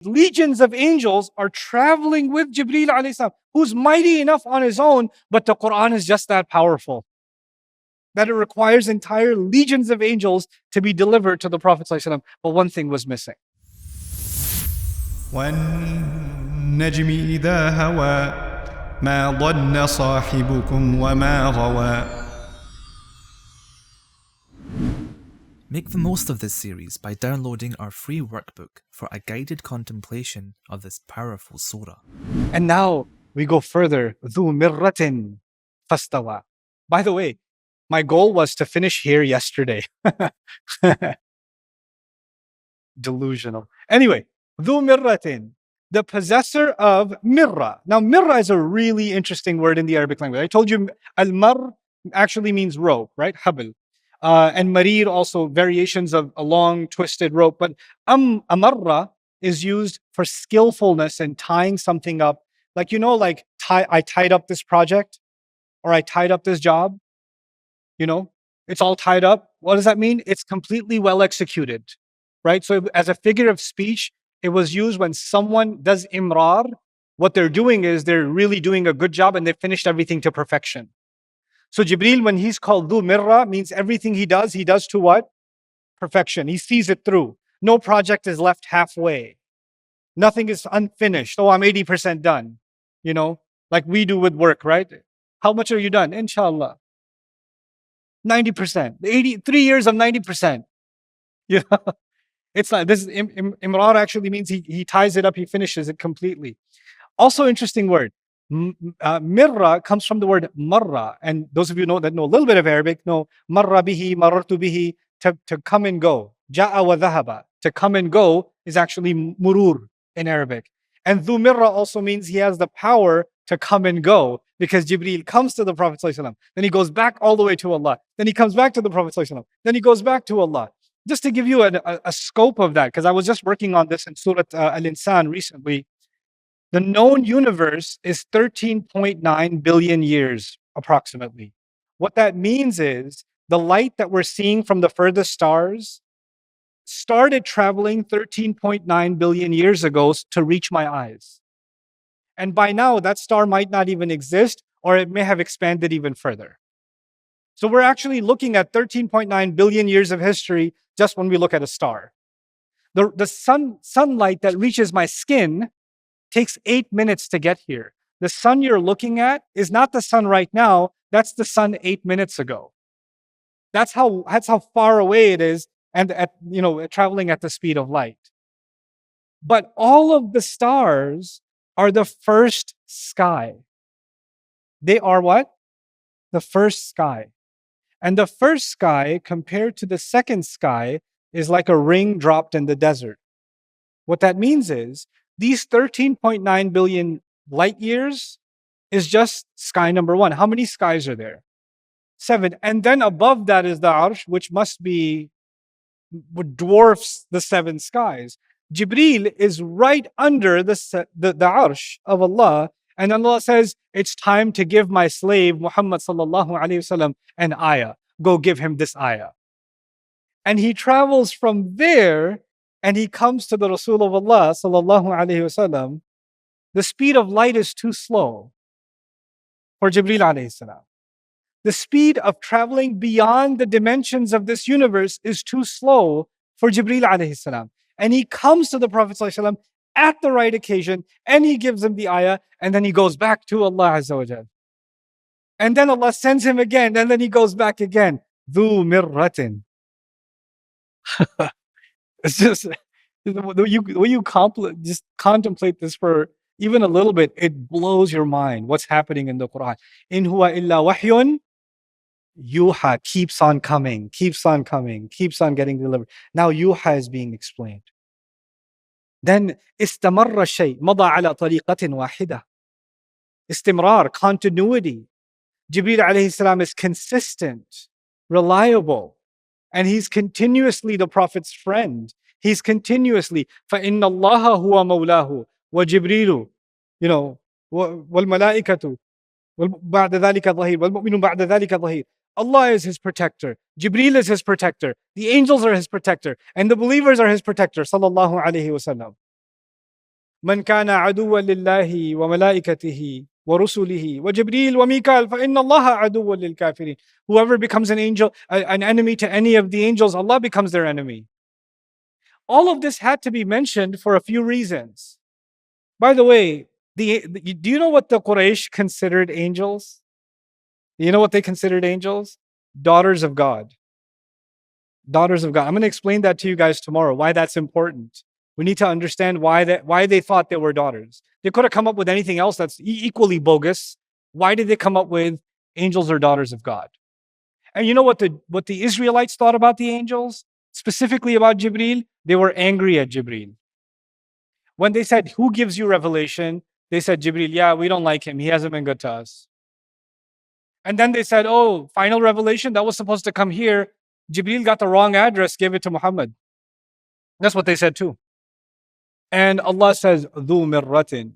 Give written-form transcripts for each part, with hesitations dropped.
Legions of angels are traveling with Gibreel alayhi salam, who's mighty enough on his own, but the Qur'an is just that powerful that it requires entire legions of angels to be delivered to the Prophet sallallahu alaihi wasallam. But one thing was missing. وَالنَّجْمِ إِذَا هَوَى مَا ضَلَّ صَاحِبُكُمْ وَمَا غَوَى. Make the most of this series by downloading our free workbook for a guided contemplation of this powerful surah. And now we go further. ذُو مِرَّةٍ فَاسْتَوَى. By the way, my goal was to finish here yesterday. Delusional. Anyway, ذُو مِرَّةٍ, the possessor of mirra. Now, mirra is a really interesting word in the Arabic language. I told you al-mar actually means rope, right? Habl. And marir also variations of a long twisted rope. But amarra is used for skillfulness and tying something up. Like, like I tied up this project, or I tied up this job. It's all tied up. What does that mean? It's completely well executed, right? So as a figure of speech, it was used when someone does imrar. What they're doing is they're really doing a good job and they finished everything to perfection. So Gibreel, when he's called Dhu Mirra, means everything he does to what? Perfection. He sees it through. No project is left halfway. Nothing is unfinished. Oh, I'm 80% done. Like we do with work, right? How much are you done? Inshallah. 90%. 3 years of 90%. It's not, this Imrar actually means he ties it up, he finishes it completely. Also interesting word. Mirra comes from the word marra, and those of you that know a little bit of Arabic know marra bihi, marartu bihi, to come and go. Ja'a wa dhahaba, to come and go is actually murur in Arabic. And dhu mirra also means he has the power to come and go, because Gibreel comes to the Prophet ﷺ, then he goes back all the way to Allah, then he comes back to the Prophet ﷺ, then he goes back to Allah. Just to give you a scope of that, because I was just working on this in Surah Al-Insan recently. The known universe is 13.9 billion years, approximately. What that means is the light that we're seeing from the furthest stars started traveling 13.9 billion years ago to reach my eyes. And by now, that star might not even exist, or it may have expanded even further. So we're actually looking at 13.9 billion years of history just when we look at a star. The sunlight that reaches my skin takes 8 minutes to get here. The sun you're looking at is not the sun right now. That's the sun 8 minutes ago. That's how far away it is, and traveling at the speed of light. But all of the stars are the first sky. They are what? The first sky. And the first sky compared to the second sky is like a ring dropped in the desert. What that means is these 13.9 billion light years is just sky number 1. How many skies are there? 7. And then above that is the arsh, which dwarfs the 7 skies. Gibreel is right under the arsh of Allah. And Allah says, it's time to give my slave Muhammad sallallahu alayhi wasallam an ayah. Go give him this ayah. And he travels from there and he comes to the Rasul of Allah sallallahu alayhi wasallam. The speed of light is too slow for Gibreel alayhi salam. The speed of traveling beyond the dimensions of this universe is too slow for Gibreel alayhi salam. And he comes to the Prophet sallallahu alayhi wasallam at the right occasion, and he gives him the ayah, and then he goes back to Allah Azza wa Jal. And then Allah sends him again, and then he goes back again. Dhu mirratin. It's just, when you just contemplate this for even a little bit, it blows your mind what's happening in the Qur'an. In huwa illa wahyun yuha, keeps on coming, keeps on coming, keeps on getting delivered. Now yuha is being explained. Then istamarra shay, mada ala tariqatin wahida. Istimrar, continuity. Jibreel alayhi salam is consistent, reliable, and he's continuously the Prophet's friend. He's continuously, فَإِنَّ اللَّهَ هُوَ مَوْلَاهُ وَجِبْرِيلُ وَالْمَلَائِكَةُ بَعْدَ ذَلِكَ ظَهِيرٌ وَالْمُؤْمِنُ بَعْدَ ذَلِكَ ظَهِيرٌ. Allah is his protector. Jibreel is his protector. The angels are his protector. And the believers are his protector. Sallallahu alayhi wasallam. من كان عدوا لله وملائكته ورسله وجبريل وميكال فإن الله عدو للكافرين. Whoever becomes an angel, an enemy to any of the angels, Allah becomes their enemy. All of this had to be mentioned for a few reasons. By the way, do you know what the Quraysh considered angels? You know what they considered angels? Daughters of God. Daughters of God. I'm going to explain that to you guys tomorrow, why that's important. We need to understand why they thought they were daughters. They could have come up with anything else that's equally bogus. Why did they come up with angels or daughters of God? And you know what the Israelites thought about the angels? Specifically about Gibreel? They were angry at Gibreel. When they said, "Who gives you revelation?" They said, "Gibreel, yeah, we don't like him. He hasn't been good to us." And then they said, "Oh, final revelation, that was supposed to come here. Gibreel got the wrong address, gave it to Muhammad." That's what they said too. And Allah says, "Dhu mirratin,"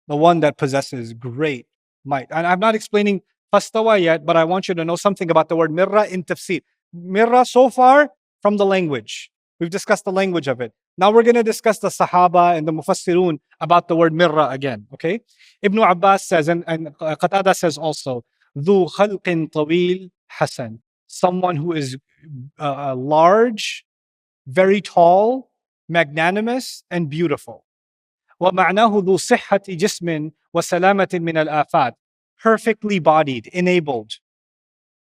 the one that possesses great might. And I'm not explaining fastawa yet, but I want you to know something about the word mirra in tafsir. Mirra so far from the language. We've discussed the language of it. Now we're going to discuss the Sahaba and the Mufassirun about the word mirra again. Okay? Ibn Abbas says, and Qatada says also, Dhu khalqin tawil hasan. Someone who is large, very tall, magnanimous, and beautiful. وَمَعْنَاهُ ذُو صِحَّةِ جِسْمٍ وَسَلَامَةٍ مِنَ الْآفَاتِ. Perfectly bodied, enabled.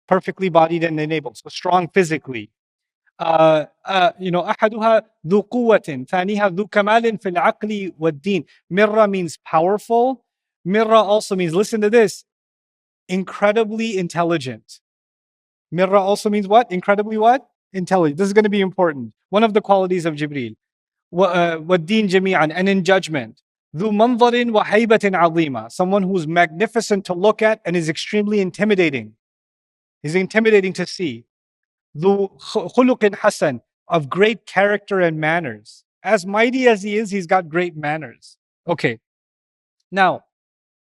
Perfectly bodied and enabled. So strong physically. أحدها ذو قوة ثانيها ذو كمال في العقل والدين. Mirra means powerful. Mirra also means, listen to this, incredibly intelligent. Mirra also means what? Incredibly what? Intelligent. This is going to be important. One of the qualities of Gibreel. وَالدِّينَ جَمِيعًا, and in judgment. ذُو مَنْظَرٍ وَهَيْبَةٍ عَظِيمًا. Someone who's magnificent to look at and is extremely intimidating. He's intimidating to see. ذُو خُلُقٍ حَسَنٍ, of great character and manners. As mighty as he is, he's got great manners. Okay. Now,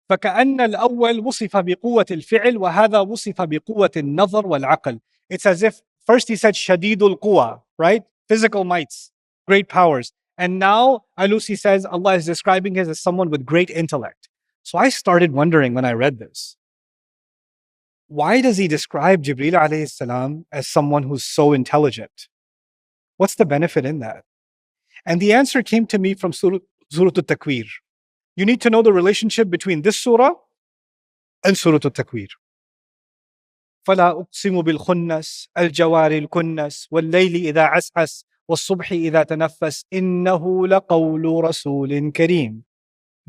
فكأن الأول وصف بقوة الفعل وهذا وصف بقوة النظر والعقل. It's as if first he said شديد القوى, right? Physical mights, great powers. And now Alusi says Allah is describing him as someone with great intellect. So I started wondering when I read this, why does he describe Gibreel alayhi salam as someone who's so intelligent? What's the benefit in that? And the answer came to me from Surah Al-Takwir. You need to know the relationship between this surah and Surah Al-Takwir. فَلَا أُقْسِمُ بِالْخُنَّسِ الْجَوَارِ الْكُنَّسِ وَاللَّيْلِ إِذَا عَسْعَسَ وَالصُّبْحِ إِذَا تَنَفَّسَ إِنَّهُ لَقَوْلُ رَسُولٍ كَرِيمٍ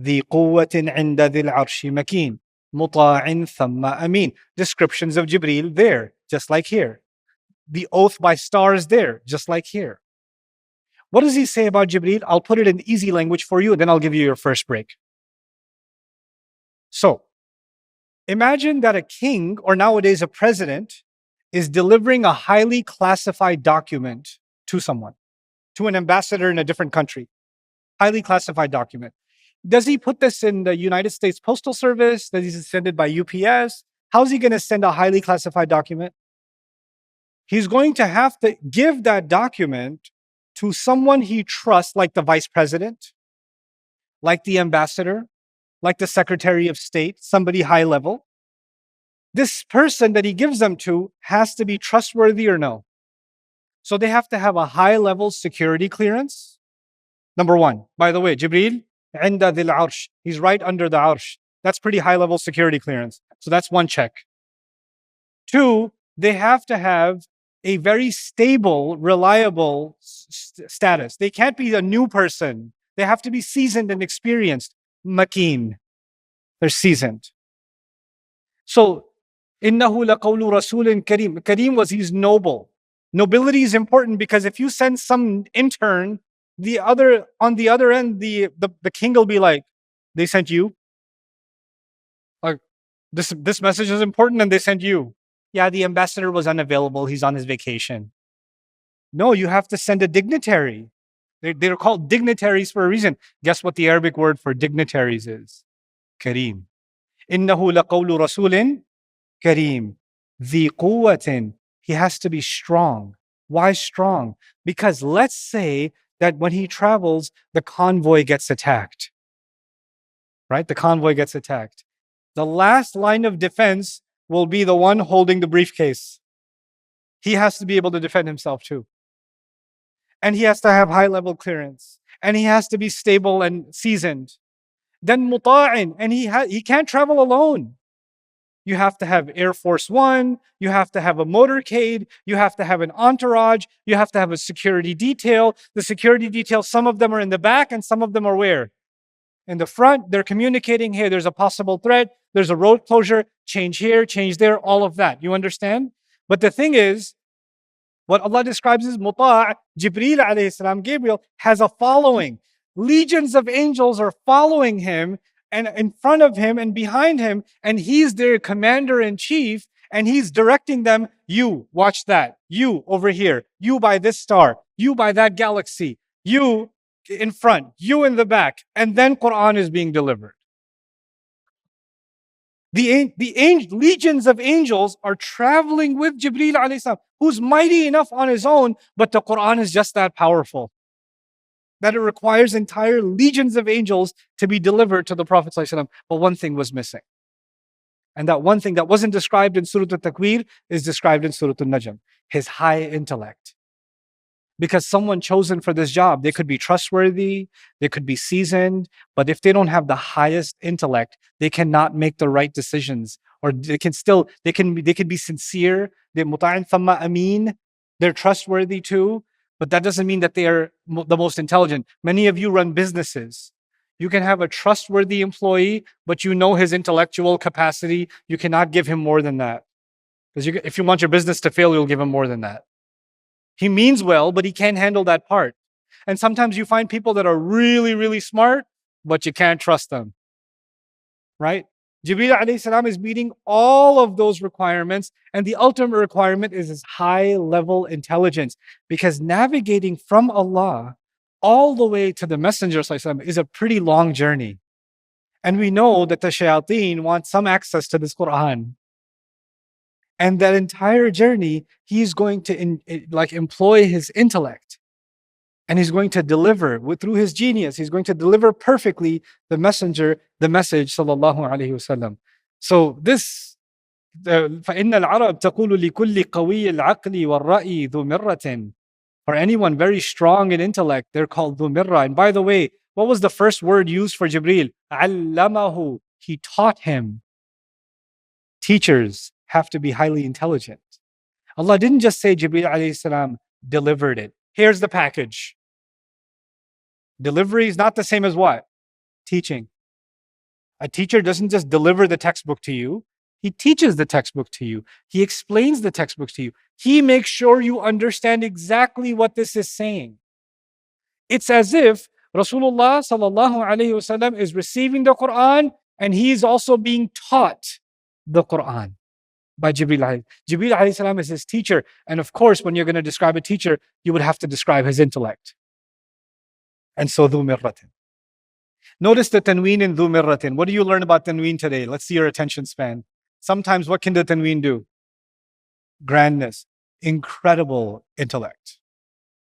ذِي قُوَّةٍ عِنْدَ ذِي الْعَرْشِ مَكِينٍ مُطَاعٍ ثَمَّ أَمِينٍ. Descriptions of Gibreel there, just like here. The oath by stars there, just like here. What does he say about Gibreel? I'll put it in easy language for you, and then I'll give you your first break. So, imagine that a king, or nowadays a president, is delivering a highly classified document to someone, to an ambassador in a different country. Highly classified document. Does he put this in the United States Postal Service? Does he send it by UPS? How's he going to send a highly classified document? He's going to have to give that document to someone he trusts, like the vice president, like the ambassador, like the secretary of state, somebody high level. This person that he gives them to has to be trustworthy or no. So they have to have a high level security clearance. Number one, by the way, Gibreel, عند ذي العرش, he's right under the arsh. That's pretty high level security clearance. So that's one check. Two, they have to have a very stable, reliable status. They can't be a new person. They have to be seasoned and experienced. Makeen. They're seasoned. So, إِنَّهُ لَقَوْلُ رَسُولٍ كَرِيمٍ. Kareem was, he's noble. Nobility is important because if you send some intern, on the other end, the king will be like, they sent you? Like, this message is important and they sent you. Yeah, the ambassador was unavailable. He's on his vacation. No, you have to send a dignitary. They're called dignitaries for a reason. Guess what the Arabic word for dignitaries is? Kareem. إِنَّهُ لَقَوْلُ رَسُولٍ كَرِيمٍ ذِي قُوَّةٍ. He has to be strong. Why strong? Because let's say that when he travels, the convoy gets attacked. Right? The convoy gets attacked. The last line of defense will be the one holding the briefcase. He has to be able to defend himself too. And he has to have high level clearance. And he has to be stable and seasoned. Then muta'in, and he can't travel alone. You have to have Air Force One, you have to have a motorcade, you have to have an entourage, you have to have a security detail. The security detail, some of them are in the back and some of them are where? In the front. They're communicating, hey, there's a possible threat, there's a road closure, change here, change there, all of that. You understand? But the thing is, what Allah describes as muta', Gibreel alayhi salam, Gabriel, has a following. Legions of angels are following him and in front of him and behind him, and he's their commander in chief, and he's directing them, you watch that, you over here, you by this star, you by that galaxy, you in front, you in the back, and then Qur'an is being delivered. The legions of angels are traveling with Gibreel alayhi salam, who's mighty enough on his own, but the Qur'an is just that powerful that it requires entire legions of angels to be delivered to the Prophet sallallahu alaihi wasallam. But one thing was missing. And that one thing that wasn't described in Surah At-Takwir is described in Surah An-Najm, his high intellect. Because someone chosen for this job, they could be trustworthy, they could be seasoned, but if they don't have the highest intellect, they cannot make the right decisions. Or they can be sincere, they're muta'in thumma ameen, they're trustworthy too, but that doesn't mean that they are the most intelligent. Many of you run businesses. You can have a trustworthy employee, but you know his intellectual capacity. You cannot give him more than that. Because if you want your business to fail, you'll give him more than that. He means well, but he can't handle that part. And sometimes you find people that are really, really smart, but you can't trust them. Right? Jibreel alayhi salam is meeting all of those requirements, and the ultimate requirement is his high level intelligence, because navigating from Allah all the way to the Messenger is a pretty long journey. And we know that the shayateen want some access to this Qur'an. And that entire journey, he's going to employ his intellect. And he's going to deliver through his genius. He's going to deliver perfectly the message, sallallahu alaihi wasallam. So this, فَإِنَّ الْعَرَبْ تَقُولُ لِكُلِّ قَوِيِّ الْعَقْلِ وَالرَّأْيِ ذُو مِرَّةٍ. For anyone very strong in intellect, they're called ذُو مِرَّة. And by the way, what was the first word used for Gibreel? عَلَّمَهُ. He taught him. Teachers have to be highly intelligent. Allah didn't just say Gibreel alayhi salam delivered it. Here's the package. Delivery is not the same as what? Teaching. A teacher doesn't just deliver the textbook to you. He teaches the textbook to you. He explains the textbook to you. He makes sure you understand exactly what this is saying. It's as if Rasulullah sallallahu alaihi wasallam is receiving the Quran and he is also being taught the Quran by Gibreel. Gibreel alayhi salam is his teacher. And of course, when you're going to describe a teacher, you would have to describe his intellect. And so, dhu mirratin. Notice the tanween in dhu mirratin. What do you learn about tanween today? Let's see your attention span. Sometimes what can the tanween do? Grandness, incredible intellect.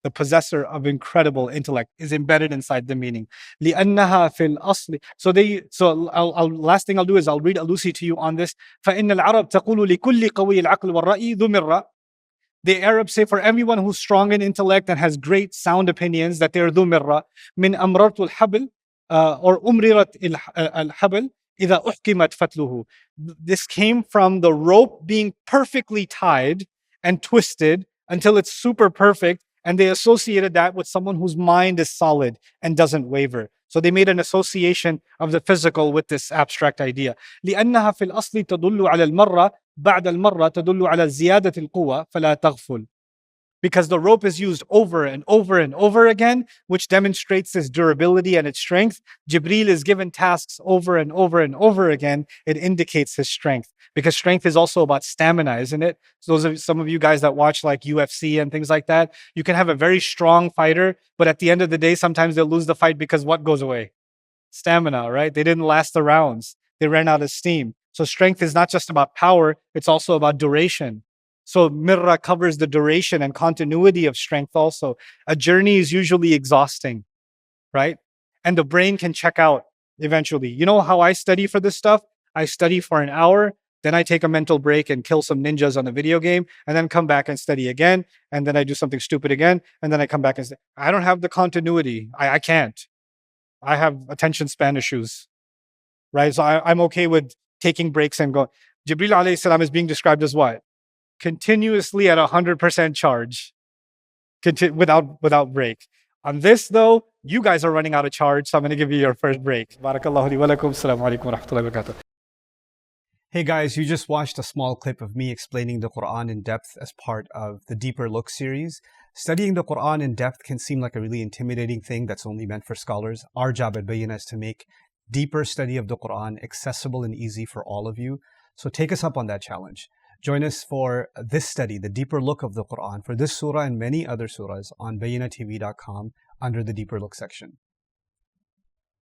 The possessor of incredible intellect is embedded inside the meaning. لِأَنَّهَا فِي الْأَصْلِ. Last thing I'll do is I'll read a Lucy to you on this. فَإِنَّ الْعَرَبْ تَقُولُ لِكُلِّ قَوِيِّ الْعَقْلِ وَالرَّأْيِ ذُو مِرَّةٍ. The Arabs say for everyone who's strong in intellect and has great sound opinions that they're ذو مرة. من أمررت الحبل or أمررت الحبل إذا أحكمت فتله. This came from the rope being perfectly tied and twisted until it's super perfect. And they associated that with someone whose mind is solid and doesn't waver. So they made an association of the physical with this abstract idea. لأنها في الأصل تدل على المرة بعد المرة تدل على زيادة القوة فلا تغفل. Because the rope is used over and over and over again, which demonstrates its durability and its strength. Gibreel is given tasks over and over and over again. It indicates his strength. Because strength is also about stamina, isn't it? So some of you guys that watch like UFC and things like that, you can have a very strong fighter, but at the end of the day, sometimes they'll lose the fight because what goes away? Stamina, right? They didn't last the rounds. They ran out of steam. So strength is not just about power, it's also about duration. So mirra covers the duration and continuity of strength also. A journey is usually exhausting, right? And the brain can check out eventually. You know how I study for this stuff? I study for an hour, then I take a mental break and kill some ninjas on a video game, and then come back and study again, and then I do something stupid again, and then I come back and study. I don't have the continuity. I can't. I have attention span issues, right? So I'm okay with taking breaks and going. Gibreel alayhi salam is being described as what? Continuously at 100% charge, without break. On this though, you guys are running out of charge, so I'm going to give you your first break. Barakallahu li wa lakum. Assalamu alaikum wa rahmatullahi wa barakatuh. Hey guys, you just watched a small clip of me explaining the Qur'an in depth as part of the Deeper Look series. Studying the Qur'an in depth can seem like a really intimidating thing that's only meant for scholars. Our job at Bayyinah is to make deeper study of the Qur'an accessible and easy for all of you. So take us up on that challenge. Join us for this study, the Deeper Look of the Qur'an, for this surah and many other surahs on BayyinahTV.com under the Deeper Look section.